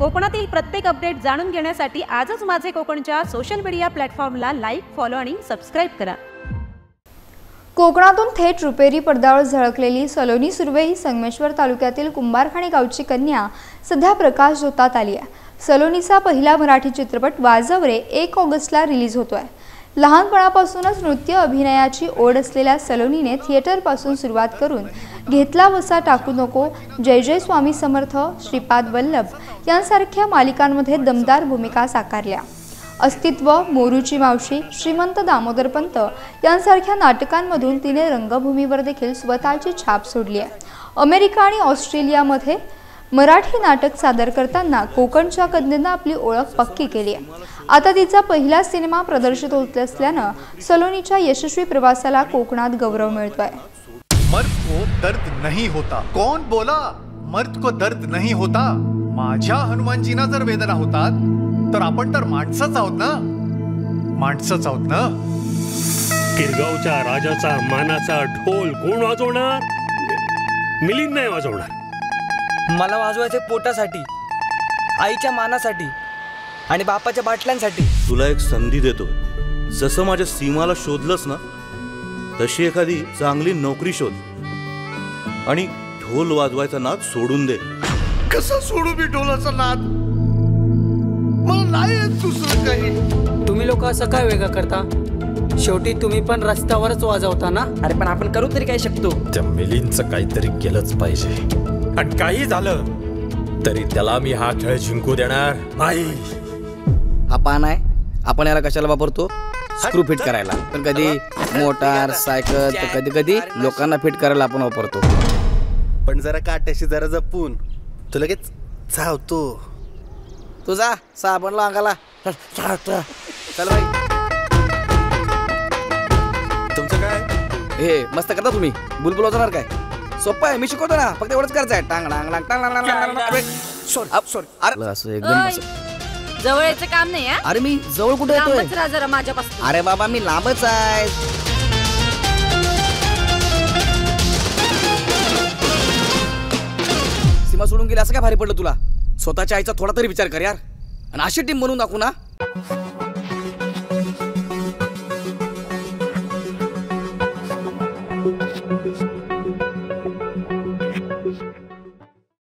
कोकणातील प्रत्येक अपडेट जाणून घेण्यासाठी आजच माझे कोकणच्या सोशल मीडिया प्लॅटफॉर्मला लाईक, फॉलो आणि सबस्क्राईब करा। कोकणातून थेट रुपेरी पडद्यावर झळकलेली सलोनी सुर्वे ही संगमेश्वर तालुक्यातील कुंभारखाणी गावची कन्या सध्या प्रकाशझोतात आली आहे। सलोनीचा पहिला मराठी चित्रपट वाजव रे 1 ऑगस्टला रिलीज होतोय। लहानपणापासूनच नृत्य अभिनयाची ओढ असलेल्या सलोनीने थिएटरपासून सुरुवात करून घेतला वसा टाकू नको, जय जय स्वामी समर्थ, श्रीपाद वल्लभ यांसारख्या मालिकांमध्ये दमदार भूमिका साकारल्या। अस्तित्व, मोरूची मावशी, श्रीमंत दामोदरपंत यांसारख्या नाटकांमधून तिने रंगभूमीवर देखील स्वतःची छाप सोडली आहे। अमेरिका आणि ऑस्ट्रेलियामध्ये मराठी नाटक सादर करताना कोकणच्या कन्येने आपली ओळख पक्की केली आहे। आता तिचा पहिला सिनेमा प्रदर्शित होत असल्याने सलोनीच्या यशस्वी प्रवासाला कोकणात गौरव मिळतोय। मर्द को दर्द नहीं होता, कौन बोला मर्द को दर्द नहीं होता? माझ्या हनुमानजींना जर वेदना होतात तर आपण तर माणसंच आहोत ना, माणसंच आहोत ना। किरगावच्या राजाचा मानाचा ढोल कोण वाजवणार? मिलिंद नाही वाजवणार। मला वाजवायचे पोटासाठी, आईच्या मानासाठी आणि बापाच्या बाटल्यांसाठी। तुला एक संधी देतो, जसं माझ्या सीमाला शोधलंस ना तशी एखादी चांगली नोकरी शोध आणि ढोल वाजवायचा नाद सोडून दे। कसं सोडू मी ढोलाचा नाद? मला नाही येत दुसरं काही। तुम्ही लोक असं काय वेगळं करता? शेवटी तुम्ही पण रस्त्यावरच वाजवता ना। अरे पण आपण करू तरी काय शकतो? त्या मिलिंदचं काहीतरी केलंच पाहिजे, आणि काही झालं तरी त्याला मी हा खेळ जिंकू देणार नाही। आपण आहे, आपण याला कशाला वापरतो? स्क्रू फिट करायला, पण कधी मोटार सायकल, तर कधी कधी लोकांना फिट करायला आपण वापरतो। पण जरा काट्याशी जरा जपून, तू लगेच चावतो। तुझा साबणला अंगाला चल भाई। तुमचं काय हे मस्त करता तुम्ही, बुलबुल वाजवणार काय? सोपं आहे, मी शिकवतो ना, फक्त एवढंच करायचं आहे। टांग टांग टांग टांग टांग टांग। सॉरी अरे असं एकदम जवळ यायचं काम नाही। अरे मी जवळ कुठे येतोय? जरा माझ्यापासून। अरे बाबा मी लांबच आहे। सीमा सोडून गेली असं काय भारी पडलं तुला? स्वतःच्या आईचा थोडा तरी विचार कर यार, आणि अशी टीम बनवून दाखवू ना।